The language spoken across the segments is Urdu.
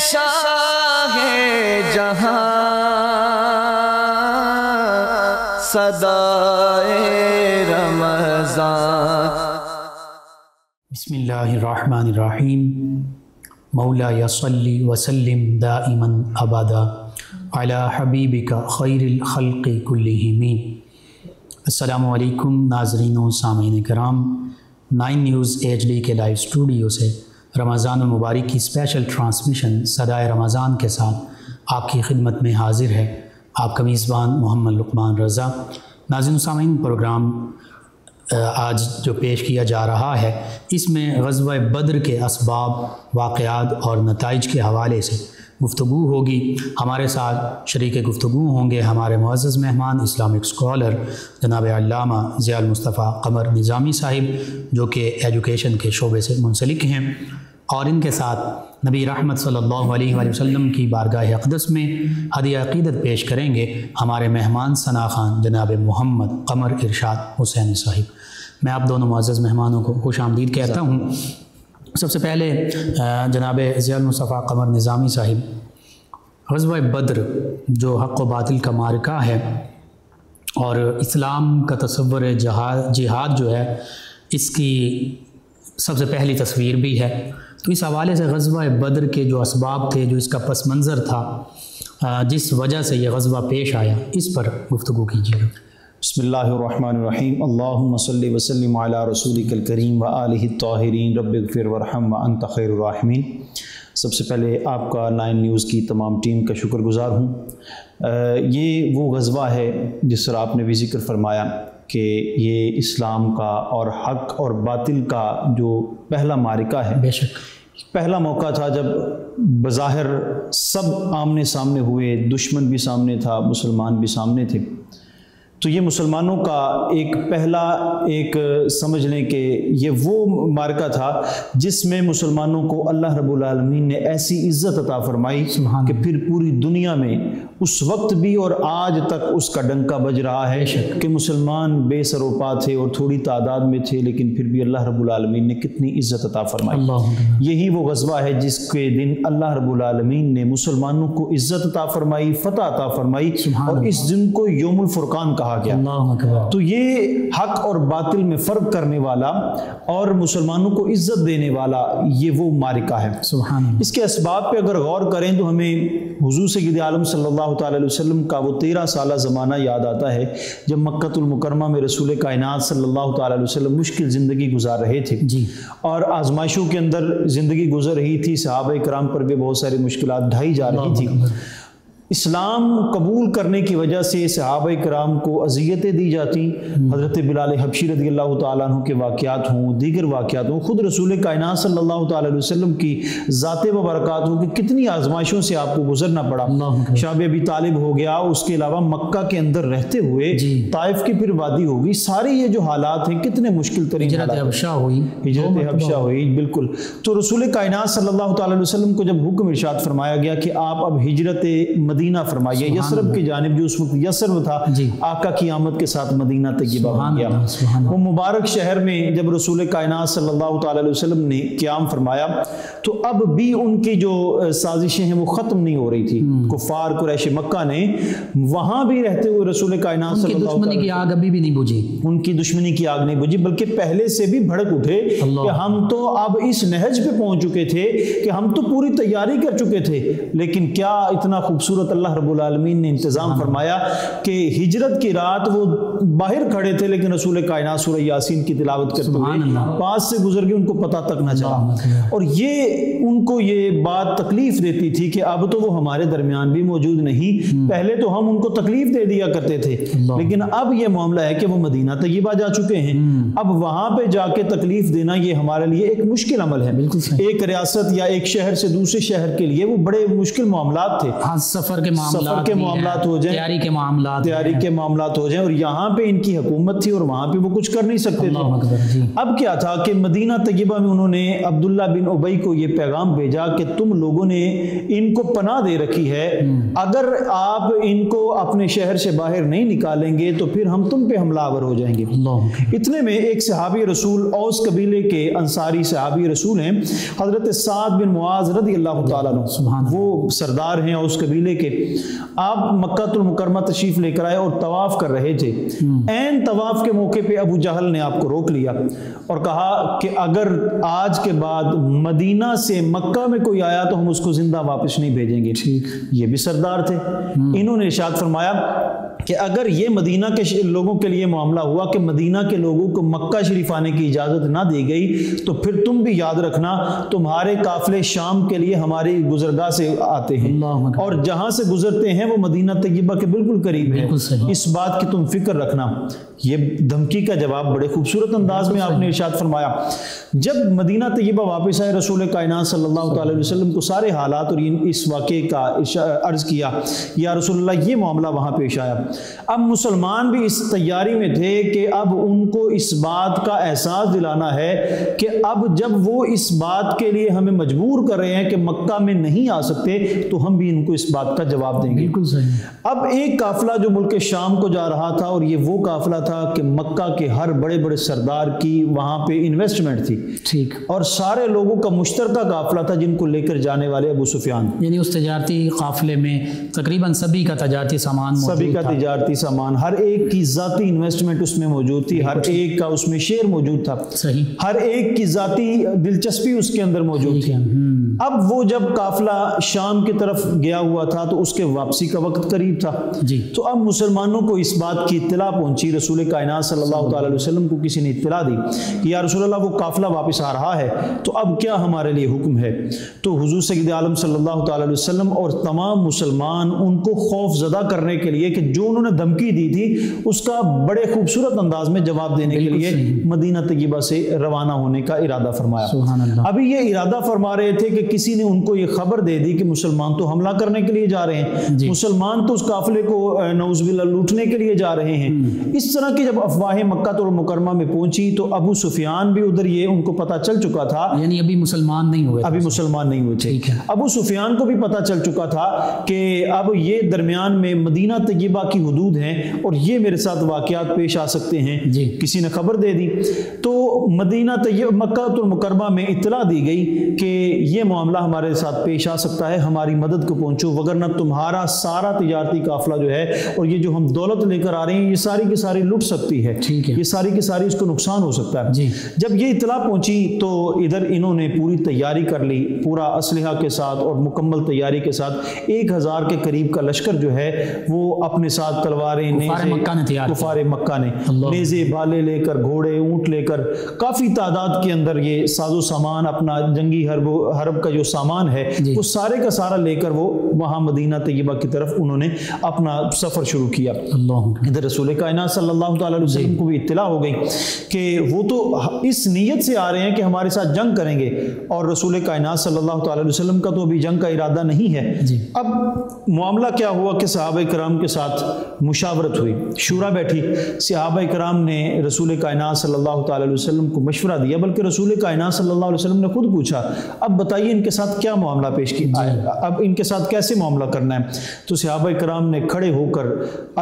شاہ جہاں صدائے رمضان۔ بسم اللہ الرحمن الرحیم۔ مولا صلی وسلم دائما ابدا علی حبیبک خیر الخلق کلہم۔ السلام علیکم ناظرین و سامعین کرام، 9 نیوز HD کے لائیو اسٹوڈیو سے رمضان المبارک کی اسپیشل ٹرانسمیشن صدائے رمضان کے ساتھ آپ کی خدمت میں حاضر ہے آپ کا میزبان محمد لقمان رضا۔ ناظرین و سامعین، پروگرام آج جو پیش کیا جا رہا ہے اس میں غزوہ بدر کے اسباب، واقعات اور نتائج کے حوالے سے گفتگو ہوگی۔ ہمارے ساتھ شریک گفتگو ہوں گے ہمارے معزز مہمان اسلامک اسکالر جناب علامہ ضیاء المصطفیٰ قمر نظامی صاحب، جو کہ ایجوکیشن کے شعبے سے منسلک ہیں، اور ان کے ساتھ نبی رحمت صلی اللہ علیہ وآلہ وسلم کی بارگاہ اقدس میں ہدیہ عقیدت پیش کریں گے ہمارے مہمان ثنا خان جناب محمد قمر ارشاد حسینی صاحب۔ میں آپ دونوں معزز مہمانوں کو خوش آمدید کہتا ہوں۔ سب سے پہلے جناب ضیاء المصطفیٰ قمر نظامی صاحب، غزوہ بدر جو حق و باطل کا معرکہ ہے اور اسلام کا تصور جہاد جو ہے اس کی سب سے پہلی تصویر بھی ہے، تو اس حوالے سے غزوہ بدر کے جو اسباب تھے، جو اس کا پس منظر تھا، جس وجہ سے یہ غزوہ پیش آیا، اس پر گفتگو کیجیے گا۔ بسم اللہ الرحمن الرحیم۔ اللہم صلی وسلم علی رسولک الکریم وآلہ الطاہرین رب اغفر ورحم وانت خیر الراحمین۔ سب سے پہلے آپ کا 9 نیوز کی تمام ٹیم کا شکر گزار ہوں۔ یہ وہ غزوہ ہے جس طرح آپ نے بھی ذکر فرمایا کہ یہ اسلام کا اور حق اور باطل کا جو پہلا معرکہ ہے، بے شک پہلا موقع تھا جب بظاہر سب آمنے سامنے ہوئے، دشمن بھی سامنے تھا، مسلمان بھی سامنے تھے۔ تو یہ مسلمانوں کا ایک سمجھ لیں کہ یہ وہ معرکہ تھا جس میں مسلمانوں کو اللہ رب العالمین نے ایسی عزت عطا فرمائی کہ پھر پوری دنیا میں اس وقت بھی اور آج تک اس کا ڈنکا بج رہا ہے کہ مسلمان بے سروپا تھے اور تھوڑی تعداد میں تھے، لیکن پھر بھی اللہ رب العالمین نے کتنی عزت عطا فرمائی۔ یہی وہ غزوہ ہے جس کے دن اللہ رب العالمین نے مسلمانوں کو عزت عطا فرمائی، فتح عطا فرمائی، اور اس دن کو یوم الفرقان کہا گیا۔ تو یہ حق اور باطل میں فرق کرنے والا اور مسلمانوں کو عزت دینے والا یہ وہ معرکہ ہے۔ اس کے اسباب پہ اگر غور کریں تو ہمیں حضور سید عالم صلی اللہ تعالی علیہ وسلم کا وہ 13 سالہ زمانہ یاد آتا ہے جب مکہ المکرمہ میں رسول کائنات صلی اللہ تعالی علیہ وسلم مشکل زندگی گزار رہے تھے اور آزمائشوں کے اندر زندگی گزر رہی تھی، صحابہ کرام پر بھی بہت ساری مشکلات ڈھائی جا رہی تھی۔ اسلام قبول کرنے کی وجہ سے صحابہ کرام کو اذیتیں دی جاتی، حضرت بلال حبشی رضی اللہ تعالیٰ عنہ کے واقعات ہوں، دیگر واقعات ہوں، خود رسول کائنات صلی اللہ تعالیٰ علیہ وسلم کی ذات و برکات ہوں کہ کتنی آزمائشوں سے آپ کو گزرنا پڑا۔ شعب ابی طالب ہو گیا، اس کے علاوہ مکہ کے اندر رہتے ہوئے طائف کی پھر وادی ہوگی، سارے یہ جو حالات ہیں کتنے مشکل ترین ہجرت حبشہ ہوئی، بالکل۔ تو رسول کائنات صلی اللہ تعالیٰ علیہ وسلم کو جب حکم ارشاد فرمایا گیا کہ آپ اب ہجرت مدینہ فرمائیے، یثرب کی جانب، جو اس وقت یثرب تھا، آقا کی آمد کے ساتھ مدینہ طیبہ بن گیا۔ وہ مبارک شہر میں جب رسول کائنات صلی اللہ تعالی علیہ وسلم نے قیام فرمایا تو اب بھی ان کی جو سازشیں ہیں وہ ختم نہیں ہو رہی تھی۔ کفار قریش مکہ نے وہاں بھی رہتے ہوئے رسول کائنات صلی اللہ علیہ وسلم کی آگ ابھی بھی نہیں بجھی، ان کی دشمنی کی آگ نہیں بجھی، بلکہ پہلے سے بھی بھڑک اٹھے کہ ہم تو اب اس نہج پہ پہنچ چکے تھے کہ ہم تو پوری تیاری کر چکے تھے، لیکن کیا اتنا خوبصورت اللہ رب العالمین نے انتظام فرمایا کہ ہجرت کی رات وہ باہر کھڑے تھے لیکن رسول کائنات سورہ یاسین کی تلاوت کرتے ہوئے پاس سے گزر گئے، ان کو پتہ تک نہ چلا۔ اور یہ ان کو یہ بات تکلیف دیتی تھی کہ اب تو وہ ہمارے درمیان بھی موجود نہیں، پہلے تو ہم ان کو تکلیف دے دیا کرتے تھے، لیکن اب یہ معاملہ ہے کہ وہ مدینہ طیبہ جا چکے ہیں، اب وہاں پہ جا کے تکلیف دینا یہ ہمارے لیے ایک مشکل عمل ہے۔ ایک ریاست یا ایک شہر سے دوسرے شہر کے لیے وہ بڑے مشکل معاملات تھے، سفر سفر کے معاملات ہو جائیں، تیاری کے معاملات ہو جائیں، اور یہاں پہ ان کی حکومت تھی اور وہاں پہ وہ کچھ کر نہیں سکتے تھے۔ اب کیا تھا کہ مدینہ طیبہ میں انہوں نے عبداللہ بن ابی کو یہ پیغام بھیجا کہ تم لوگوں نے ان کو پناہ دے رکھی ہے، اگر آپ ان کو اپنے شہر سے باہر نہیں نکالیں گے تو پھر ہم تم پہ حملہ آور ہو جائیں گے۔ اتنے میں ایک صحابی رسول، اوس قبیلے کے انصاری صحابی رسول ہیں، حضرت سعد بن معاذ رضی اللہ تعالیٰ عنہ، وہ سردار ہیں اوس قبیلے کے۔ آپ مکہ المکرمہ تشریف لے کر آئے اور طواف کر رہے تھے۔ عین طواف کے موقع پہ ابو جہل نے آپ کو روک لیا اور کہا کہ اگر آج کے بعد مدینہ سے مکہ میں کوئی آیا تو ہم اس کو زندہ واپس نہیں بھیجیں گے۔ یہ بھی سردار تھے، انہوں نے ارشاد فرمایا کہ اگر یہ مدینہ کے لوگوں کے لیے معاملہ ہوا کہ مدینہ کے لوگوں کو مکہ شریف آنے کی اجازت نہ دی گئی تو پھر تم بھی یاد رکھنا تمہارے قافلے شام کے لیے ہماری گزرگاہ سے آتے ہیں اور جہاں سے گزرتے ہیں وہ مدینہ طیبہ کے بالکل قریب ہے، اس بات کی تم فکر رکھنا۔ یہ دھمکی کا جواب بڑے خوبصورت انداز میں آپ نے ارشاد فرمایا۔ جب مدینہ طیبہ واپس آئے رسول کائنات صلی اللہ تعالی علیہ وسلم کو سارے حالات اور اس واقعے کا عرض کیا، یا رسول اللہ یہ معاملہ وہاں پیش آیا۔ اب مسلمان بھی اس تیاری میں تھے کہ اب ان کو اس بات کا احساس دلانا ہے کہ اب جب وہ اس بات کے لیے ہمیں مجبور کر رہے ہیں کہ مکہ میں نہیں آ سکتے تو ہم بھی ان کو اس بات کا جواب دیں گے۔ اب ایک قافلہ جو ملک شام کو جا رہا تھا، اور یہ وہ قافلہ تھا کہ مکہ کے ہر بڑے بڑے سردار کی وہاں پہ انویسٹمنٹ تھی، اور سارے لوگوں کا مشترکہ قافلہ تھا جن کو لے کر جانے والے ابو سفیان، یعنی اس تجارتی قافلے میں تقریباً سبھی کا تجارتی سامان ہر ایک کی ذاتی انویسٹمنٹ اس میں موجود تھی، ہر ایک کا اس میں شیئر موجود تھا، ہر ایک کی ذاتی دلچسپی اس کے اندر موجود تھی۔ اب وہ جب قافلہ شام کی طرف گیا ہوا تھا تو اس کے واپسی کا وقت قریب تھا، تو اب مسلمانوں کو اس بات کی اطلاع پہنچی، رسول کائنات صلی اللہ تعالی علیہ وسلم کو کسی نے اطلاع دی کہ یا رسول اللہ وہ قافلہ واپس آ رہا ہے، تو اب کیا ہمارے لیے حکم ہے؟ تو حضور سید عالم صلی اللہ تعالی علیہ وسلم اور تمام مسلمان ان کو خوف زدہ کرنے کے لیے کہ جو انہوں نے دھمکی دی تھی اس کا بڑے خوبصورت انداز میں جواب دینے کے لیے مدینہ طیبہ سے روانہ ہونے کا ارادہ فرمایا۔ ابھی یہ ارادہ فرما رہے تھے کہ کسی نے ان کو یہ خبر دے دی کہ مسلمان تو حملہ کرنے کے لیے جا رہے ہیں، مسلمان تو اس قافلے کو نعوذ باللہ لوٹنے کے لیے جا رہے ہیں۔ اس طرح کی جب افواہیں مکہ المکرمہ میں پہنچی تو ابو سفیان بھی ادھر، یہ ان کو پتہ چل چکا تھا، یعنی ابھی مسلمان نہیں ہوئے تھے۔ ابو سفیان کو بھی پتہ چل چکا تھا کہ اب یہ درمیان میں مدینہ طیبہ کی حدود ہیں اور یہ میرے ساتھ واقعات پیش آ سکتے ہیں، کسی نے خبر دے دی۔ تو مدینہ طیبہ مکہ المکرمہ میں اطلاع دی گئی کہ یہ معاملہ ہمارے ساتھ پیش آ سکتا ہے، ہماری مدد کو پہنچو، وگرنہ تمہارا سارا تجارتی قافلہ جو ہے اور یہ جو ہم دولت لے کر آ رہے ہیں یہ ساری کی ساری لٹ سکتی ہے، یہ ساری کی ساری اس کو نقصان ہو سکتا ہے۔ جب یہ اطلاع پہنچی تو ادھر انہوں نے پوری تیاری کر لی، پورا اسلحہ کے ساتھ اور مکمل تیاری کے ساتھ 1000 کے قریب کا لشکر جو ہے وہ اپنے ساتھ تلواریں، کفار مکہ نے نیزے بھالے لے کر، گھوڑے اونٹ لے کر، کافی تعداد کے اندر یہ ساز و سامان، اپنا جنگی حرب کا جو سامان ہے وہ سارے کا سارا لے کر وہ وہاں مدینہ طیبہ کی طرف انہوں نے اپنا سفر شروع کیا۔ ادھر رسول کائنات صلی اللہ تعالی علیہ وسلم کو بھی اطلاع ہو گئی کہ وہ تو اس نیت سے آ رہے ہیں کہ ہمارے ساتھ جنگ کریں گے، اور رسول کائنات صلی اللہ تعالی علیہ وسلم کا تو ابھی جنگ کا ارادہ نہیں ہے۔ اب معاملہ کیا ہوا کہ صحابہ کرام کے ساتھ مشاورت ہوئی، شورا بیٹھی، صحابہ کرام نے رسول کائنات صلی اللہ تعالی علیہ وسلم کو مشورہ دیا، بلکہ رسول کائنات صلی اللہ علیہ وسلم نے خود پوچھا اب بتائیے ان کے ساتھ کیا معاملہ پیش کیا ہے، اب ان کے ساتھ کیسے معاملہ کرنا ہے؟ تو صحابہ کرام نے کھڑے ہو کر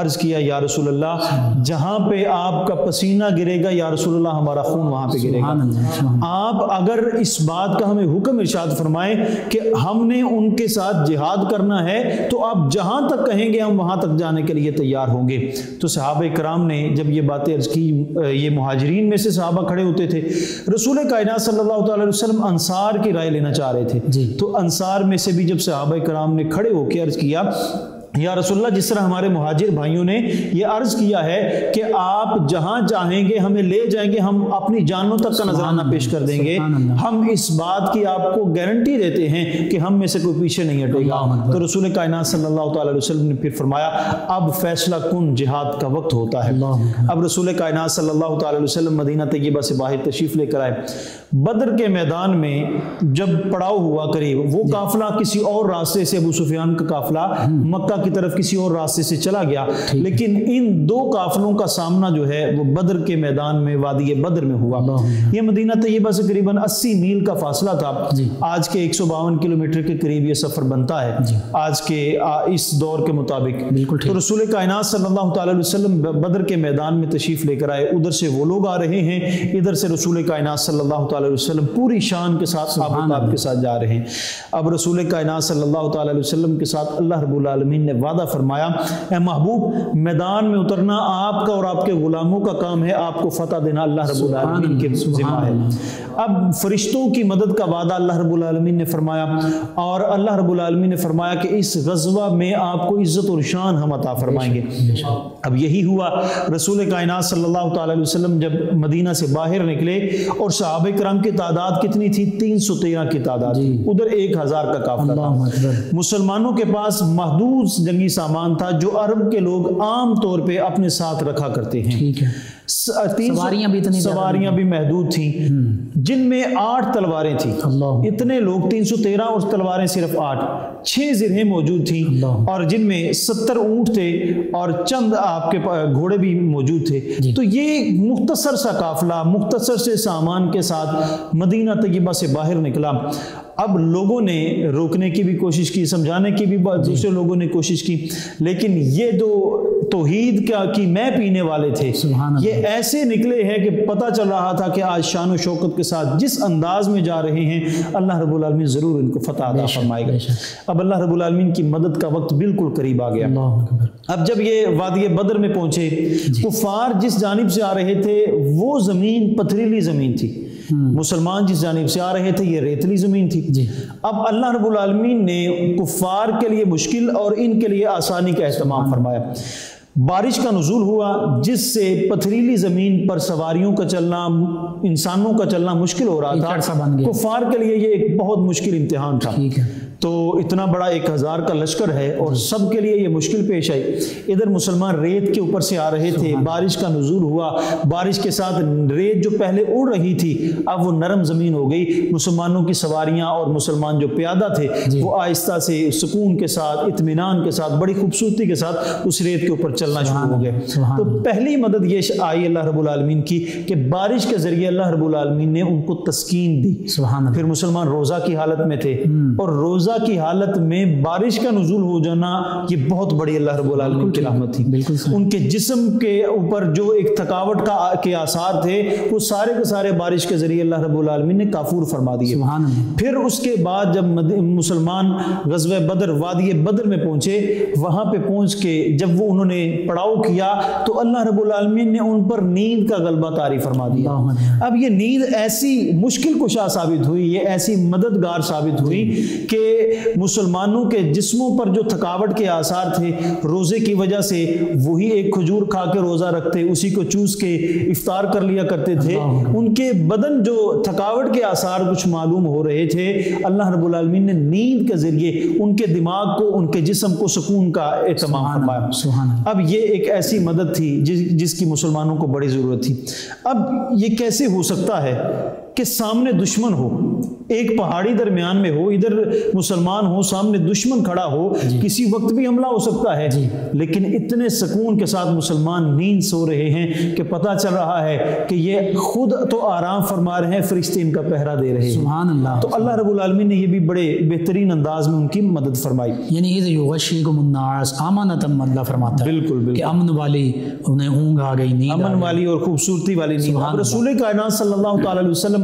عرض کیا یا رسول اللہ جہاں پہ آپ کا پسینہ گرے گا یا رسول اللہ ہمارا خون وہاں پہ گرے گا۔ آپ اگر اس بات کا ہمیں حکم ارشاد فرمائیں کہ ہم نے ان کے ساتھ جہاد کرنا ہے تو آپ جہاں تک کہیں گے ہم وہاں تک جانے کے لیے تیار ہوں گے۔ تو صحابہ کرام نے جب یہ باتیں عرض کی، یہ مہاجرین میں سے صحابہ کھڑے ہوتے تھے، رسول کائنات صلی اللہ تعالی علیہ وسلم انصار کی رائے لینا چاہ رہے تھے، تو انصار میں سے بھی جب صحابہ کرام نے کھڑے ہو کے عرض کیا یا رسول اللہ جس طرح ہمارے مہاجر بھائیوں نے یہ عرض کیا ہے کہ آپ جہاں چاہیں گے ہمیں لے جائیں گے، ہم اپنی جانوں تک کا نذرانہ پیش کر دیں گے، ہم اس بات کی آپ کو گارنٹی دیتے ہیں کہ ہم میں سے کوئی پیچھے نہیں ہٹے گا۔ تو رسول کائنات صلی اللہ تعالی علیہ وسلم نے پھر فرمایا اب فیصلہ کن جہاد کا وقت ہوتا ہے۔ اب رسول کائنات صلی اللہ تعالی علیہ وسلم مدینہ طیبہ سے باہر تشریف لے کر آئے۔ بدر کے میدان میں جب پڑاؤ ہوا قریب، وہ قافلہ کسی اور راستے سے، ابو سفیان کا قافلہ مکہ کی طرف کسی اور راستے سے چلا گیا، لیکن ان دو قافلوں کا سامنا جو ہے وہ بدر کے میدان میں وادی بدر میں ہوا۔ یہ مدینہ طیبہ سے قریباً 80 میل کا فاصلہ تھا، آج کے 152 کلومیٹر کے قریب یہ سفر بنتا ہے آج کے اس دور کے مطابق۔ تو رسول کائنات صلی اللہ تعالی علیہ وسلم بدر کے میدان میں تشریف لے کر آئے، ادھر سے وہ لوگ آ رہے ہیں، ادھر سے رسول کائنات صلی اللہ تعالی علیہ وسلم پوری شان کے ساتھ آب کے ساتھ جا رہے ہیں۔ اب رسول کائنات صلی اللہ تعالی علیہ وسلم کے ساتھ اللہ رب العالمین نے وعدہ فرمایا، اے محبوب میدان میں اترنا آپ کا اور آپ کے غلاموں کا کام ہے، آپ کو فتح دینا اللہ رب العالمین کے ذمہ ہے۔ اب فرشتوں کی مدد کا وعدہ اللہ رب العالمین نے فرمایا، اور اللہ رب العالمین نے فرمایا کہ اس غزوہ میں آپ کو عزت اور شان ہم عطا فرمائیں گے۔ اب یہی ہوا، رسول کائنات صلی اللہ تعالی علیہ وسلم جب مدینہ سے باہر نکلے، اور صحابہ کرام کی تعداد کتنی تھی؟ 313 کی تعداد، ادھر 1000 کا قافلہ تھا۔ مسلمانوں کے پاس محدود جنگی سامان تھا جو عرب کے لوگ عام طور پہ اپنے ساتھ رکھا کرتے ہیں۔ سواریاں بھی محدود تھیں، جن میں 8 تلواریں تھیں، اتنے لوگ 313 اور تلواریں صرف 8، 6 زرہیں موجود تھیں، اور جن میں 70 اونٹ تھے اور چند آپ کے گھوڑے بھی موجود تھے۔ تو یہ مختصر سا قافلہ مختصر سے سامان کے ساتھ مدینہ طیبہ سے باہر نکلا۔ اب لوگوں نے روکنے کی بھی کوشش کی، سمجھانے کی بھی دوسرے لوگوں نے کوشش کی، لیکن یہ جو توحید کی میں پینے والے تھے یہ ایسے نکلے ہیں کہ پتہ چل رہا تھا کہ آج شان و شوکت کے ساتھ جس انداز میں جا رہے ہیں اللہ رب العالمین ضرور ان کو فتح عطا فرمائے گا۔ اب اللہ رب العالمین کی مدد کا وقت بالکل قریب آ گیا۔ اب جب یہ وادی بدر میں پہنچے، کفار جس جانب سے آ رہے تھے وہ زمین پتھریلی زمین تھی، مسلمان جس جانب سے آ رہے تھے یہ ریتلی زمین تھی۔ اب اللہ رب العالمین نے کفار کے لیے مشکل اور ان کے لیے آسانی کا اہتمام فرمایا۔ بارش کا نزول ہوا جس سے پتھریلی زمین پر سواریوں کا چلنا، انسانوں کا چلنا مشکل ہو رہا تھا۔ کفار کے لیے یہ ایک بہت مشکل امتحان تھا۔ تو اتنا بڑا 1000 کا لشکر ہے اور سب کے لیے یہ مشکل پیش آئی۔ ادھر مسلمان ریت کے اوپر سے آ رہے تھے، بارش کا نزول ہوا، بارش کے ساتھ ریت جو پہلے اڑ رہی تھی اب وہ نرم زمین ہو گئی۔ مسلمانوں کی سواریاں اور مسلمان جو پیادہ تھے وہ آہستہ سے سکون کے ساتھ، اطمینان کے ساتھ، بڑی خوبصورتی کے ساتھ اس ریت کے اوپر چلنا شروع ہو گئے۔ تو پہلی مدد یہ آئی اللہ رب العالمین کی کہ بارش کے ذریعے اللہ رب العالمین نے ان کو تسکین دی۔ پھر مسلمان روزہ کی حالت میں تھے، اور روزہ کی حالت میں بارش کا نزول ہو جانا یہ بہت بڑی اللہ رب العالمین کی رحمت تھی۔ ان کے جسم کے اوپر جو ایک تھکاوٹ کے آثار تھے وہ سارے کے سارے بارش کے ذریعے اللہ رب العالمین نے کافور فرما دیے۔ پھر اس کے بعد جب مسلمان غزوہ بدر وادی بدر میں پہنچے، وہاں پہ پہنچ کے جب وہ انہوں نے پڑاؤ کیا تو اللہ رب العالمین نے ان پر نیند کا غلبہ طاری فرما دیا۔ اب یہ نیند ایسی مشکل کشا ثابت ہوئی، یہ ایسی مددگار ثابت ہوئی کہ مسلمانوں کے جسموں پر جو تھکاوٹ کے آثار تھے روزے کی وجہ سے، وہی ایک کھجور کھا کے روزہ رکھتے، اسی کو چوس کے افطار کر لیا کرتے تھے، ان کے بدن جو تھکاوٹ کے آثار کچھ معلوم ہو رہے تھے، اللہ رب العالمین نے نیند کے ذریعے ان کے دماغ کو، ان کے جسم کو سکون کا اہتمام فرمایا۔ اب یہ ایک ایسی مدد تھی جس کی مسلمانوں کو بڑی ضرورت تھی۔ اب یہ کیسے ہو سکتا ہے کہ سامنے دشمن ہو، ایک پہاڑی درمیان میں ہو، ادھر مسلمان ہو، سامنے دشمن کھڑا ہو، کسی وقت بھی حملہ ہو سکتا ہے، لیکن اتنے سکون کے ساتھ مسلمان نیند سو رہے ہیں کہ پتہ چل رہا ہے کہ یہ خود تو آرام فرما رہے ہیں، فرشتے ان کا پہرا دے رہے ہیں۔ سبحان اللہ۔ تو اللہ رب العالمین نے یہ بھی بڑے بہترین انداز میں ان کی مدد فرمائی۔ یعنی اذ یغشیکم النعاس امانۃ، اللہ فرماتا ہے بالکل کہ امن والی انہیں اونگ آ گئی، نیند امن والی اور خوبصورتی والی نیند۔ رسول کائنات صلی اللہ تعالی علیہ وسلم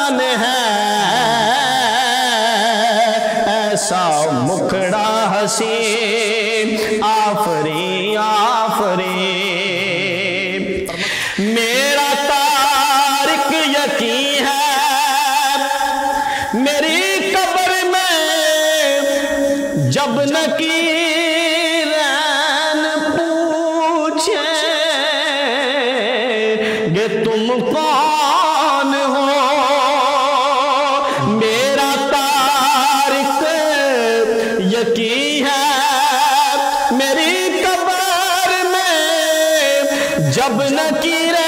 خان ہے ایسا مکھڑا حسین آفرین آفرین میرا طارق یقین ہے میری قبر میں جب نکیرین پوچھیں گے تم کون ہو میرا طارق یقین ہے میری قبر میں جب نکیرین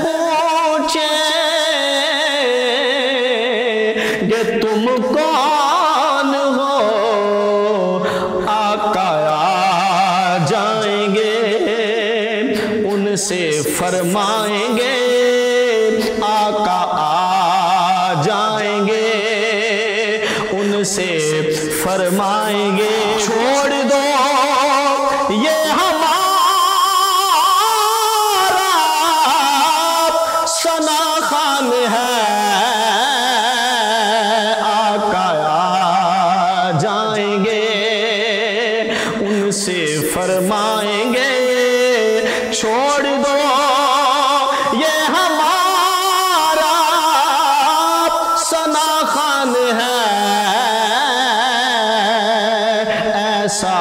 پوچھیں گے تم کون ہو آقا آ جائیں گے ان سے فرمائیں گے آقا آ جائیں گے ان سے فرمائیں گے چھوڑ دو یہ ہمارا ثنا خان ہے آقا آ جائیں گے ان سے فرمائیں گے چھوڑ دو یہ ہمارا ثنا خان ہے ایسا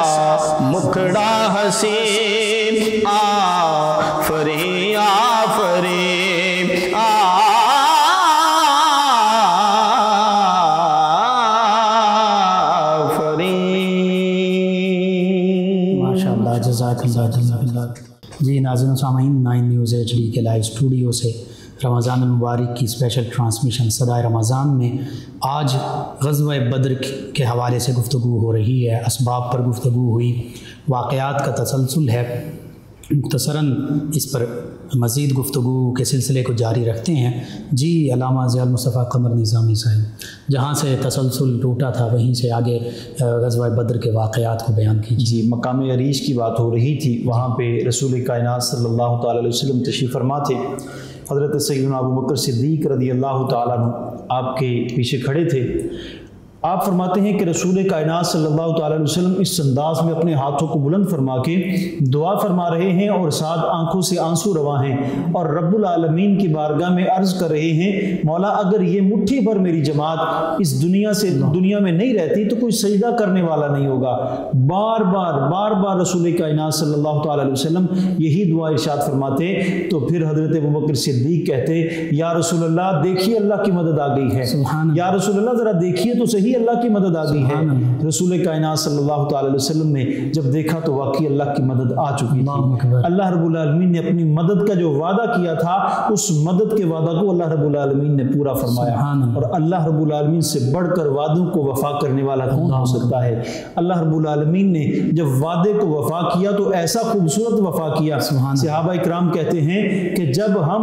مکھڑا حسین آفرین آفرین آفرین ماشاءاللہ جزاک اللہ جزاک اللہ۔ جی ناظرین و سامعین، 9 نیوز HD کے لائیو اسٹوڈیو سے رمضان المبارک کی اسپیشل ٹرانسمیشن صدائے رمضان میں آج غزوہ بدر کے حوالے سے گفتگو ہو رہی ہے، اسباب پر گفتگو ہوئی، واقعات کا تسلسل ہے۔ مختصراً اس پر مزید گفتگو کے سلسلے کو جاری رکھتے ہیں۔ جی علامہ ضیاء المصطفیٰ قمر نظامی صاحب، جہاں سے تسلسل ٹوٹا تھا وہیں سے آگے غزوہ بدر کے واقعات کو بیان کیجیے۔ جی مقام عریش کی بات ہو رہی تھی، وہاں پہ رسول کائنات صلی اللہ تعالی علیہ وسلم تشریف فرما تھے۔ حضرت سیدنا ابو بکر صدیق رضی اللہ تعالیٰ عنہ آپ کے پیچھے کھڑے تھے۔ آپ فرماتے ہیں کہ رسول کائنات صلی اللہ تعالیٰ علیہ وسلم اس انداز میں اپنے ہاتھوں کو بلند فرما کے دعا فرما رہے ہیں اور ساتھ آنکھوں سے آنسو رواں ہیں، اور رب العالمین کی بارگاہ میں عرض کر رہے ہیں مولا اگر یہ مٹھی بھر میری جماعت اس دنیا میں نہیں رہتی تو کوئی سجدہ کرنے والا نہیں ہوگا۔ بار بار رسول کائنات صلی اللہ تعالیٰ علیہ وسلم یہی دعا ارشاد فرماتے، تو پھر حضرت ابوبکر صدیق کہتے یا رسول اللہ دیکھیے اللہ کی مدد آ گئی ہے، یا رسول اللہ ذرا دیکھیے تو صحیح اللہ کی مدد آ گئی ہے۔ رسول کائنات صلی اللہ تعالی علیہ وسلم نے جب دیکھا تو واقعی اللہ کی مدد آ چکی تھی۔ اللہ رب العالمین نے اپنی مدد کا جو وعدہ کیا تھا اس مدد کے وعدہ کو اللہ رب العالمین نے پورا فرمایا، اور اللہ رب العالمین سے بڑھ کر وعدوں کو وفا کرنے والا کون ہو سکتا ہے؟ اللہ رب العالمین نے جب وعدے کو وفا کیا تو ایسا خوبصورت وفا کیا، صحابہ اکرام کہتے ہیں کہ جب ہم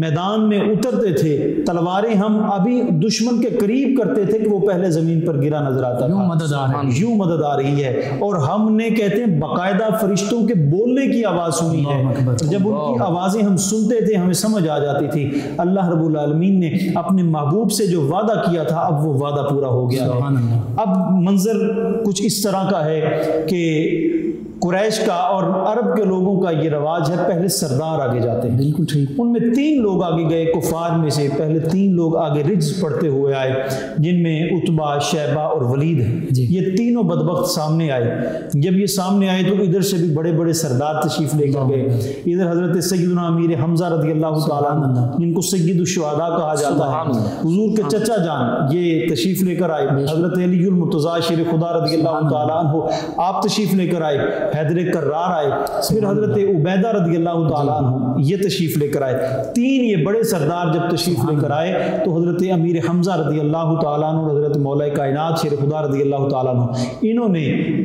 میدان میں اترتے تھے تلواریں ہم ابھی دشمن کے قریب کرتے تھے کہ وہ پہلے زمین پر گرا نظر آتا تھا، یوں مدد آ رہی ہے، اور ہم نے کہتے ہیں باقاعدہ فرشتوں کے بولنے کی آواز سنی ہے، جب ان کی آوازیں ہم سنتے تھے ہمیں سمجھ آ جاتی تھی۔ اللہ رب العالمین نے اپنے محبوب سے جو وعدہ کیا تھا اب وہ وعدہ پورا ہو گیا ہے۔ اب منظر کچھ اس طرح کا ہے کہ قریش کا اور عرب کے لوگوں کا یہ رواج ہے پہلے سردار آگے جاتے ہیں، بالکل ٹھیک، ان میں 3 لوگ آگے گئے کفار میں سے، پہلے 3 لوگ آگے رجز پڑھتے ہوئے آئے جن میں عتبہ، شیبہ اور ولید ہیں۔ یہ تینوں بدبخت سامنے آئے، جب یہ سامنے آئے تو ادھر سے بھی بڑے بڑے سردار تشریف لے کر گئے، ادھر حضرت سیدنا امیر حمزہ رضی اللہ تعالیٰ عنہ جن کو سید الشہداء کہا جاتا ہے، حضور کے چچا جان یہ تشریف لے کر آئے، حضرت علی المرتضیٰ شیر خدا رضی اللہ تعالیٰ عنہ آپ تشریف لے کر آئے، حیدر کرار آئے، پھر حضرت عبیدہ رضی اللہ تعالیٰ عنہ یہ تشریف لے کر آئے۔ 3 یہ بڑے سردار جب تشریف لے کر آئے تو حضرت امیر حمزہ رضی اللہ تعالیٰ عنہ، حضرت مولا کائنات شیر خدا رضی اللہ تعالیٰ عنہ، انہوں نے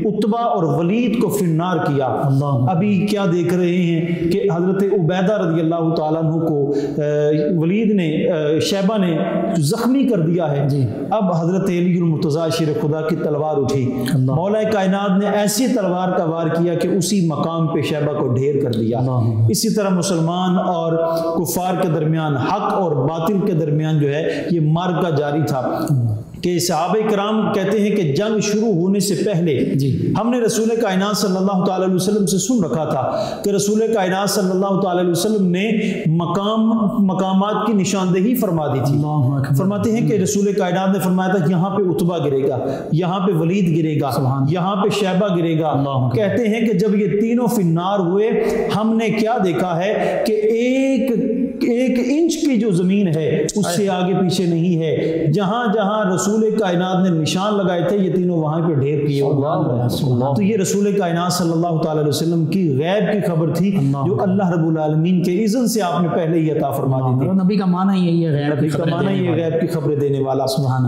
عتبہ اور ولید کو فنار کیا۔ ابھی کیا دیکھ رہے ہیں کہ حضرت عبیدہ رضی اللہ تعالیٰ عنہ کو ولید نے، شیبہ نے زخمی کر دیا ہے۔ اب حضرت علی المرتضیٰ شیر خدا کی تلوار اٹھی، مولا کائنات نے ایسی تلوار کا وار کیا کہ اسی مقام پہ شیبہ کو ڈھیر کر دیا۔ اسی طرح مسلمان مسلمان اور کفار کے درمیان، حق اور باطل کے درمیان جو ہے یہ معرکہ جاری تھا کہ صحابہ کرام کہتے ہیں کہ جنگ شروع ہونے سے پہلے ہم نے رسول کائنات صلی اللہ تعالی علیہ وسلم سے سن رکھا تھا کہ رسول کائنات صلی اللہ تعالی علیہ وسلم نے مقامات کی نشاندہی فرما دی تھی۔ فرماتے ہیں کہ رسول کائنات نے فرمایا تھا یہاں پہ عتبہ گرے گا، یہاں پہ ولید گرے گا، یہاں پہ شیبہ گرے گا۔ کہتے ہیں کہ جب یہ تینوں فی النار ہوئے ہم نے کیا دیکھا ہے کہ ایک انچ کی جو زمین ہے اس سے آگے پیچھے نہیں ہے، جہاں جہاں رسول کائنات نے نشان لگائے تھے یہ تینوں وہاں پہ ڈھیر کیے ہوئے۔ تو یہ رسول کائنات صلی اللہ تعالی علیہ وسلم کی غیب کی خبر تھی جو اللہ رب العالمین کے اذن سے آپ نے پہلے ہی عطا فرما دی تھی۔ نبی کا معنی یہی ہے، غیب کا معنی یہ غیب کی خبریں دینے والا۔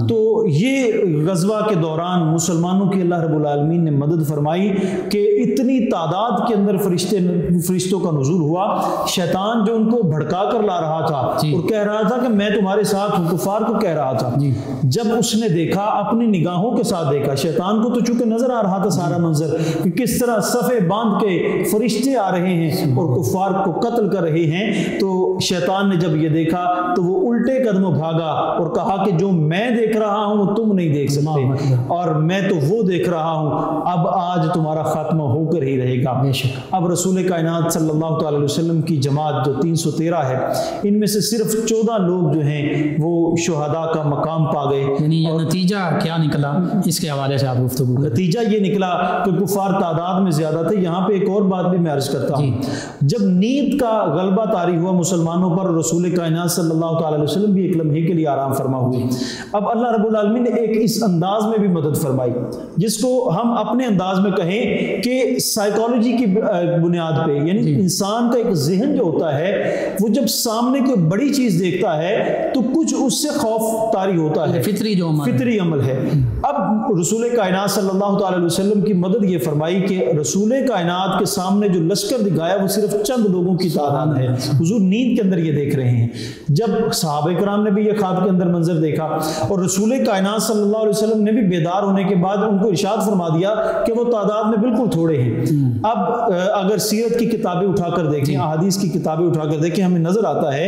تو یہ غزوہ کے دوران مسلمانوں کی اللہ رب العالمین نے مدد فرمائی کہ اتنی تعداد کے اندر فرشتوں کا نزول ہوا۔ شیطان جو ان کو بھڑکا کر لا رہا تھا اور کہہ رہا تھا کہ میں تمہارے ساتھ ہوں، کفار کو کہہ رہا تھا، جب اس نے دیکھا اپنی نگاہوں کے ساتھ دیکھا، شیطان کو تو چونکہ نظر آ رہا تھا سارا منظر کہ کس طرح صفے باندھ کے فرشتے آ رہے ہیں اور کفار کو قتل کر رہے ہیں، تو شیطان نے جب یہ دیکھا تو وہ الٹے قدموں بھاگا اور کہا کہ جو میں دیکھ رہا ہوں وہ تم نہیں دیکھ سکتے اور میں تو وہ دیکھ رہا ہوں، اب آج تمہارا خاتمہ ہو کر ہی رہے گا۔ اب رسول کائنات صلی اللہ تعالی علیہ وسلم کی جماعت جو 313 ہے، ان میں سے صرف 14 لوگ جو ہیں وہ شہداء کا مقام پا گئے۔ یعنی یہ نتیجہ کیا نکلا اس کے حوالے سے آپ گفتگو؟ نتیجہ یہ نکلا کہ کفار تعداد میں زیادہ تھے۔ یہاں پہ ایک اور بات بھی میں عرض کرتا ہوں، جب نیند کا غلبہ طاری ہوا مسلمانوں پر، رسول کائنات صلی اللہ تعالی علیہ وسلم بھی ایک لمحے کے لیے آرام فرما ہوئے۔ اب اللہ رب العالمین نے ایک اس انداز میں بھی مدد فرمائی جس کو ہم اپنے انداز میں کہیں کہ سائیکالوجی کی بنیاد پہ، یعنی انسان کا ایک ذہن جو ہوتا ہے وہ جب سامنے کوئی بڑی چیز دیکھتا ہے تو کچھ اس سے خوف طاری ہوتا ہے، فطری عمل ہے۔ اب رسول کائنات صلی اللہ تعالی علیہ وسلم کی مدد یہ فرمائی کہ رسول کائنات کے سامنے جو لشکر دکھایا وہ صرف چند لوگوں کی تعداد ہے۔ حضور نیند کے اندر یہ دیکھ رہے ہیں۔ جب صحابہ کرام نے بھی یہ خواب کے اندر منظر دیکھا اور رسول کائنات صلی اللہ علیہ وسلم نے بھی بیدار ہونے کے بعد ان کو ارشاد فرما دیا کہ وہ تعداد میں بالکل تھوڑے ہیں۔ اب اگر سیرت کی کتابیں اٹھا کر دیکھیں، احادیث کی کتابیں اٹھا کر دیکھیں، ہمیں نظر آتا ہے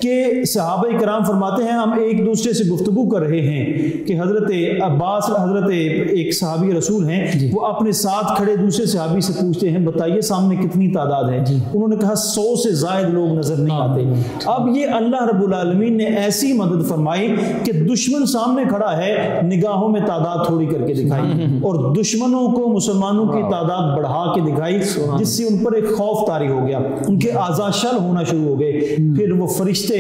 کہ صحابہ کرام فرماتے ہیں ہم ایک دوسرے سے گفتگو کر رہے ہیں کہ حضرت عباس، حضرت ایک صحابی رسول ہیں، وہ اپنے ساتھ کھڑے دوسرے صحابی سے پوچھتے ہیں بتائیے سامنے کتنی تعداد ہے؟ انہوں نے کہا 100 سے زائد لوگ نظر نہیں آتے۔ اب یہ اللہ رب العالمین نے ایسی مدد فرمائی کہ دشمن سامنے کھڑا ہے، نگاہوں میں تعداد تھوڑی کر کے دکھائی اور دشمنوں کو مسلمانوں کی تعداد بڑھا کے دکھائی، جس سے ان پر ایک خوف طاری ہو گیا، ان کے اعضاء شل ہونا شروع ہو گئے۔ پھر وہ فرشتے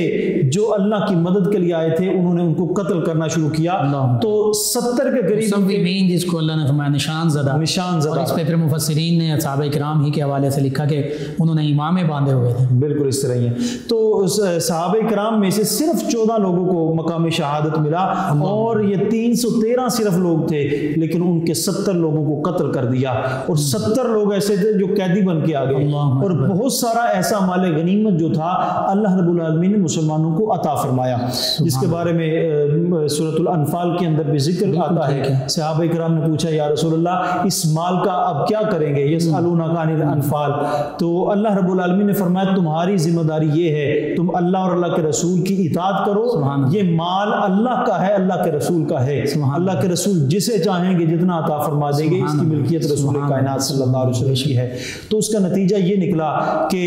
جو اللہ کی مدد کے لیے آئے تھے انہوں نے ان کو قتل کرنا شروع کیا۔ تو 70 کے قریب جس کو اللہ نے فرمایا نشان زدہ، اور اس پہ پھر مفسرین نے صحابہ کرام ہی کے حوالے سے لکھا کہ انہوں نے امامے باندھے ہوئے تھے۔ بالکل اس طرح ہی ہے۔ تو صحابہ کرام میں سے صرف 14 لوگوں کو مقام شہادت ملا اور یہ 313 صرف لوگ تھے، لیکن ان کے 70 لوگوں کو قتل کر دیا اور 70 لوگ ایسے تھے جو قیدی بن کے آ گئے اور بہت سارا ایسا مال غنیمت جو تھا اللہ رب العالمین نے مسلمانوں کو عطا فرمایا، جس کے بارے میں سورۃ الانفال کے اندر بھی ذکر آتا ہے۔ صحابہ کرام نے پوچھا یا رسول اللہ اس مال کا اب کیا کریں گے؟ یسألونک عن الانفال۔ تو اللہ رب العالمین نے فرمایا تمہاری ذمہ داری یہ ہے تم اللہ اور اللہ کے رسول کی اطاعت کرو، یہ مال اللہ کا ہے، اللہ کے رسول کا ہے، اللہ کے رسول جسے چاہیں گے جتنا عطا فرما دیں گے، اس کی ملکیت رسول کائنات صلی اللہ علیہ وسلم کی ہے۔ تو اس کا نتیجہ یہ نکلا کہ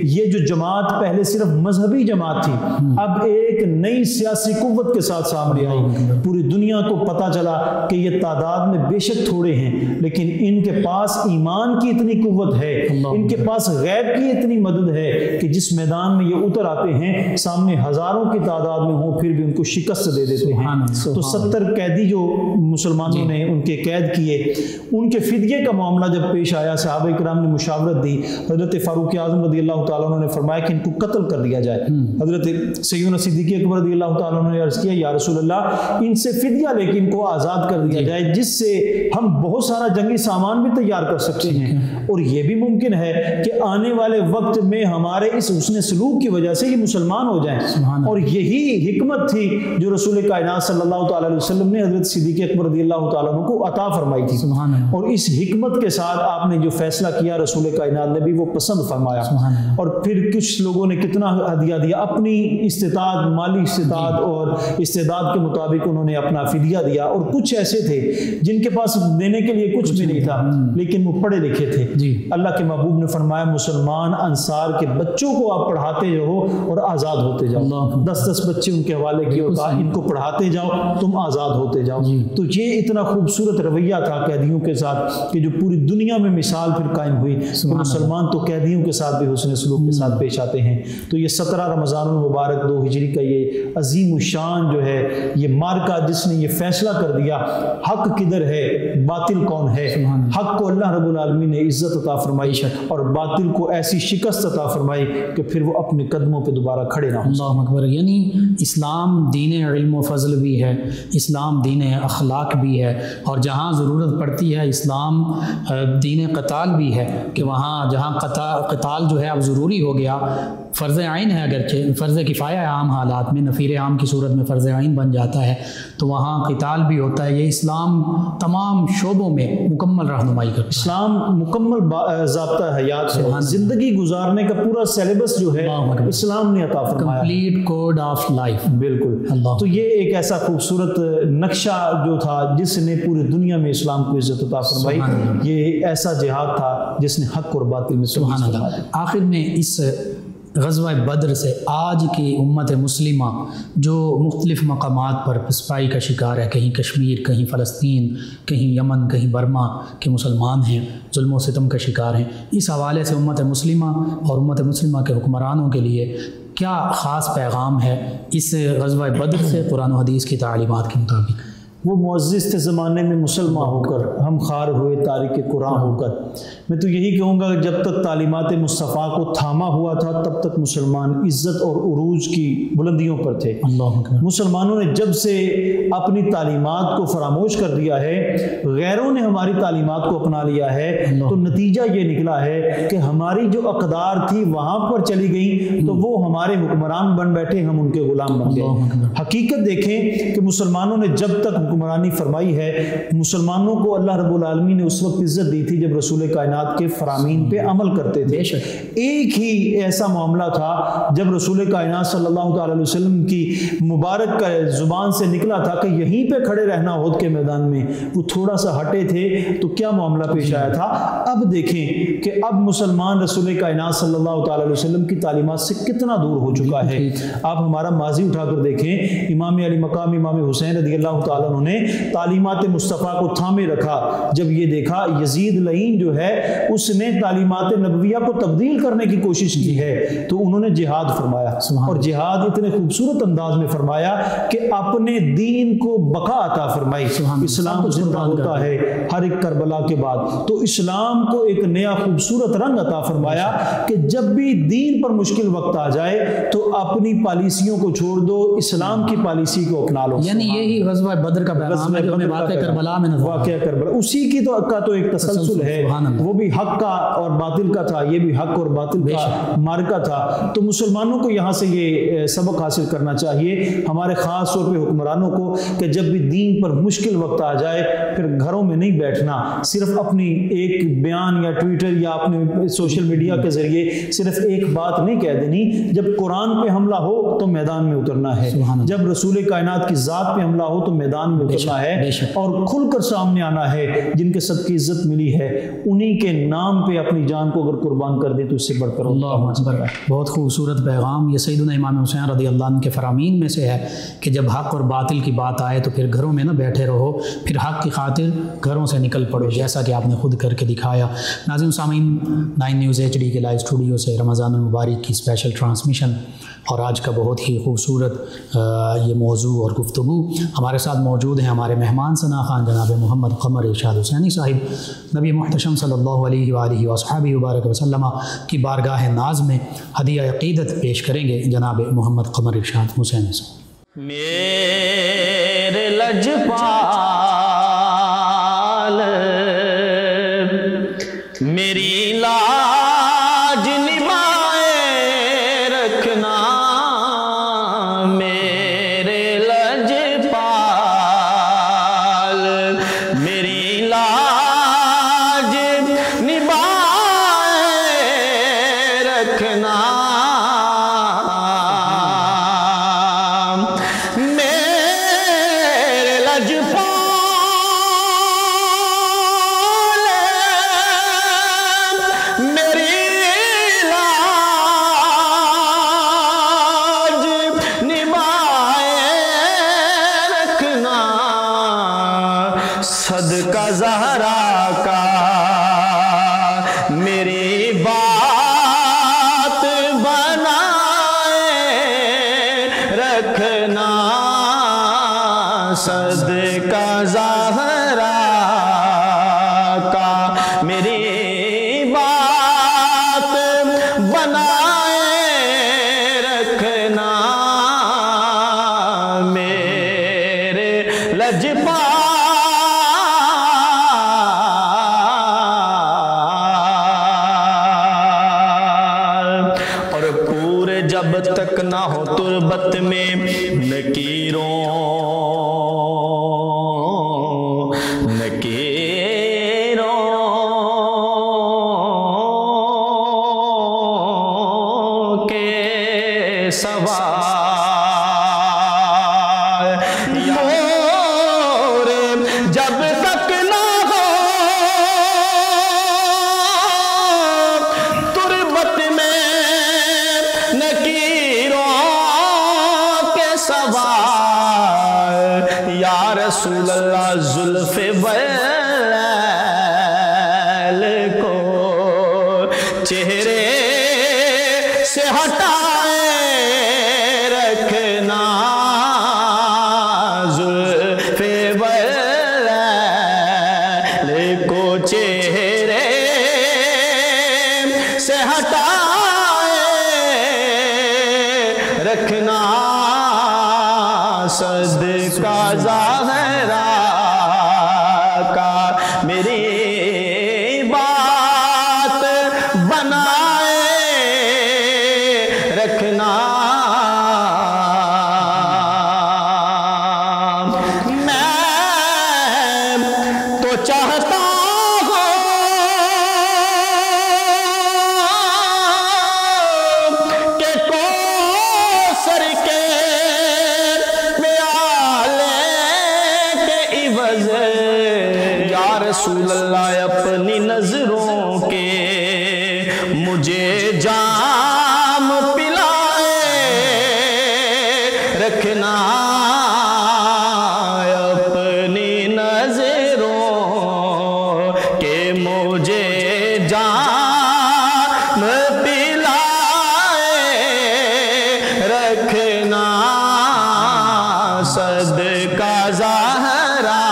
یہ جو جماعت پہلے صرف مذہبی جماعت تھی اب ایک نئی سیاسی قوت کے ساتھ سامنے آئی۔ پوری دنیا کو پتہ چلا کہ یہ تعداد میں بے شک تھوڑے ہیں لیکن ان کے پاس ایمان کی اتنی قوت ہے، ان کے پاس غیب کی اتنی مدد ہے کہ جس میدان میں یہ اتر آتے ہیں سامنے ہزاروں کی تعداد میں ہوں پھر بھی ان کو شکست دے دیتے ہیں۔ تو 70 قیدی جو مسلمانوں نے ان کے قید کیے، ان کے فدیے کا معاملہ جب پیش آیا صحابہ کرام نے مشاورت دی، حضرت فاروق اعظم رضی اللہ تعالیٰ عنہ نے فرمایا کہ ان کو قتل کر دیا جائے۔ حضرت سیدنا صدیق اکبر رضی اللہ تعالیٰ عنہ نے عرض کیا یا رسول اللہ ان سے فدیہ لے کے ان کو آزاد کر دیا جائے جس سے ہم بہت سارا جنگی سامان بھی تیار کر سکتے ہیں، اور یہ بھی ممکن ہے کہ آنے والے وقت میں ہمارے اس حسن سلوک کی وجہ سے یہ مسلمان ہو جائیں، اور یہی حکمت تھی جو رسول کائنات صلی اللہ تعالیٰ علیہ وسلم نے حضرت صدیق اکبر رضی اللہ تعالیٰ عنہ کو عطا فرمائی تھی، اور اس حکمت کے ساتھ آپ نے جو فیصلہ کیا رسول کائنات نے بھی وہ پسند فرمایا، اور پھر کچھ لوگوں نے کتنا ہدیہ دیا، اپنی استطاعت، مالی استطاعت اور استعداد کے مطابق انہوں نے اپنا فدیہ دیا، اور کچھ ایسے تھے جن کے پاس دینے کے لیے کچھ بھی نہیں تھا لیکن وہ پڑھے لکھے تھے۔ اللہ کے محبوب نے فرمایا مسلمان انصار کے بچوں کو آپ پڑھاتے رہو اور آزاد ہوتے جاؤ، 10 بچے ان کے حوالے کیے ہوتا، ان کو پڑھاتے جاؤ تم آزاد ہوتے جاؤ۔ تو یہ اتنا خوبصورت رویہ تھا قیدیوں کے ساتھ کہ جو پوری دنیا میں مثال پھر قائم ہوئی کہ مسلمان تو قیدیوں کے ساتھ بھی حسن سلوک کے ساتھ پیش آتے ہیں۔ تو یہ 17 رمضان المبارک 2 ہجری کا یہ عظیم الشان جو ہے یہ مارکہ جس نے یہ فیصلہ کر دیا حق کدھر ہے باطل کون ہے، حق کو اللہ رب العالمین نے عزت عطا فرمائی اور باطل کو ایسی شکست عطا فرمائی کہ پھر وہ اپنے قدموں پہ دوبارہ کھڑے نہ ہوں۔ اللہ اکبر، یعنی اسلام دین علم و فضل بھی ہے، اسلام دین اخلاق بھی ہے، اور جہاں ضرورت پڑتی ہے اسلام دین قتال بھی ہے کہ وہاں جہاں قتال جو ہے اب ضروری ہو گیا، فرض عین ہے، اگرچہ فرض کفایہ ہے عام حالات میں، نفیر عام کی صورت میں فرض عین بن جاتا ہے تو وہاں قتال بھی ہوتا ہے۔ یہ اسلام تمام شعبوں میں مکمل رہنمائی کرتا ہے، اسلام مکمل ضابطہ حیات ہے، زندگی گزارنے کا پورا سیلیبس جو ہے اسلام نے عطا فرمایا، کمپلیٹ کوڈ آف لائف۔ بالکل، تو یہ ایک ایسا خوبصورت نقشہ جو تھا جس نے پوری دنیا میں اسلام کو عزت عطا فرمائی، یہ ایسا جہاد تھا جس نے حق اور باطل میں تمیز فرما دی۔ آخر میں اس غزوہ بدر سے آج کی امت مسلمہ جو مختلف مقامات پر پسپائی کا شکار ہے، کہیں کشمیر، کہیں فلسطین، کہیں یمن، کہیں برما کے مسلمان ہیں، ظلم و ستم کا شکار ہیں، اس حوالے سے امت مسلمہ اور امت مسلمہ کے حکمرانوں کے لیے کیا خاص پیغام ہے اس غزوہ بدر سے قرآن و حدیث کی تعلیمات کے مطابق؟ وہ معزز تھے زمانے میں مسلمان ہو کر، ہم خار ہوئے تارک قرآن ہو کر۔ میں تو یہی کہوں گا کہ جب تک تعلیمات مصطفیٰ کو تھاما ہوا تھا تب تک مسلمان عزت اور عروج کی بلندیوں پر تھے۔ مسلمانوں نے جب سے اپنی تعلیمات کو فراموش کر دیا ہے، غیروں نے ہماری تعلیمات کو اپنا لیا ہے، تو نتیجہ یہ نکلا ہے کہ ہماری جو اقدار تھی وہاں پر چلی گئی تو وہ ہمارے حکمران بن بیٹھے، ہم ان کے غلام بن گئے۔ حقیقت دیکھیں کہ مسلمانوں نے جب تک حکمرانی فرمائی ہے، مسلمانوں کو اللہ رب العالمین نے اس وقت عزت دی تھی جب رسول کائنات کے فرامین پہ عمل کرتے تھے۔ ایک ہی ایسا معاملہ تھا جب رسول کائنات صلی اللہ تعالی علیہ وسلم کی مبارک زبان سے نکلا تھا کہ یہیں پہ کھڑے رہنا احد کے میدان میں، وہ تھوڑا سا ہٹے تھے تو کیا معاملہ پیش آیا تھا۔ اب دیکھیں کہ اب مسلمان رسول کائنات صلی اللہ تعالی علیہ وسلم کی تعلیمات سے کتنا دور ہو چکا ہے۔ آپ ہمارا ماضی اٹھا کر دیکھیں، امام علی مقام امام حسین رضی اللہ تعالیٰ عنہ نے تعلیمات مصطفیٰ کو تھامے رکھا۔ جب یہ دیکھا یزید لعین جو ہے اس نے تعلیمات نبویہ کو تبدیل کرنے کی کوشش کی ہے تو انہوں نے جہاد فرمایا، اور جہاد اتنے خوبصورت انداز میں فرمایا کہ اپنے دین کو بقا عطا فرمائی۔ اسلام زندہ ہوتا ہے ہر ایک کربلا کے بعد، تو اسلام کو ایک نیا خوبصورت رنگ عطا فرمایا کہ جب بھی دین پر مشکل وقت آ جائے تو اپنی پالیسیوں کو چھوڑ دو، اسلام کی پالیسی کو اپنا لو۔ یعنی یہی غزوہ بدر کا پیغام ہے جو ہمیں واقعہ کربلا میں نظر واقعہ کربلا اسی کی تو ایک تسلسل ہے، وہ بھی حق کا اور باطل کا تھا، یہ بھی حق اور باطل کا مارکہ تھا۔ تو مسلمانوں کو یہاں سے یہ سبق حاصل کرنا چاہیے، ہمارے خاص طور پہ حکمرانوں کو، کہ جب بھی دین پر مشکل وقت آ جائے پھر گھروں میں نہیں بیٹھنا، صرف اپنی ایک بیان یا ٹویٹر یا اپنے سوشل میڈیا کے ذریعے صرف ایک بات نہیں کہہ دینی۔ جب قرآن پہ حملہ ہو تو میدان میں اترنا ہے، جب رسول کائنات کی ذات پہ حملہ ہو تو میدان میں اترنا ہے اور کھل کر سامنے آنا ہے۔ جن کے صدقے کی عزت ملی ہے انہی کے نام پہ اپنی جان کو اگر قربان کر دے تو اس سے بڑھ کر اللہ اکبر۔ بہت خوبصورت پیغام یہ سیدنا امام حسین رضی اللہ عنہ کے فرامین میں سے ہے کہ جب حق اور باطل کی بات آئے تو پھر گھروں میں نہ بیٹھے رہو، پھر حق کی خاطر گھروں سے نکل پڑو، جیسا کہ آپ نے خود کر کے دکھایا۔ ناظرین سامعین، 9 نیوز HD کے لائیو اسٹوڈیو سے رمضان المبارک کی اسپیشل ٹرانسمیشن اور آج کا بہت ہی خوبصورت یہ موضوع اور گفتگو. ہمارے ساتھ موجود ہیں ہمارے مہمان ثنا خان جناب محمد قمر ارشاد حسینی صاحب. نبی محتشم صلی اللہ علیہ وآلہ وصحبہ وبارک وسلم کی بارگاہ ناز میں ہدیہ عقیدت پیش کریں گے جناب محمد قمر ارشاد حسینی صاحب. میرے لجپال میری لاج نبھائے رکھنا، میرے لجپال میری لاج نبھائے رکھنا، میرے لجپال صدقہ زہرا کا میری بات بنائے رکھنا، صدقہ زہرا کا میری بات بنائے رکھنا، میرے لجپال جب تک نہ ہو تربت میں نکیروں کے سوال جب تک نہ ہو تربت میں نکیروں کے سوال، یا رسول اللہ زلف ویل کو چہرے سے ہٹائے رکھنا، زلف ویل کو چہرے سے ہٹائے رکھنا، صدقہ زہرا کا میری بات بنائے رکھنا، میں تو چاہتا یا رسول اللہ اپنی نظروں کے مجھے جام پلائے رکھنا، اپنی نظروں کے مجھے جام پلائے رکھنا، صدقہ زہرا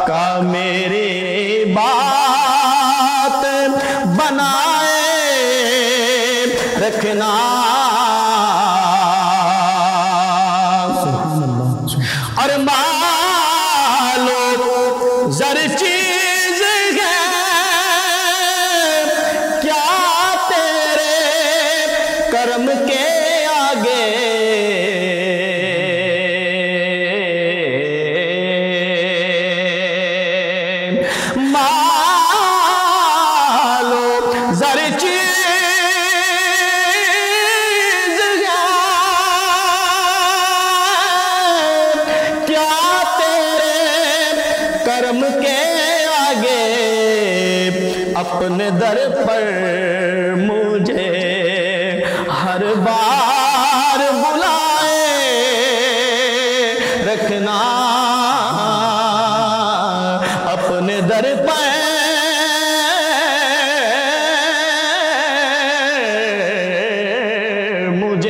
کا میری بات بنائے رکھنا، اور مالو زر چیز ہے کیا تیرے کرم کے آگے، زر چیز ہے کیا تیرے کرم کے آگے، اپنے در پر مجھے ہر بار بلائے رکھنا، اپنے در پر مجھے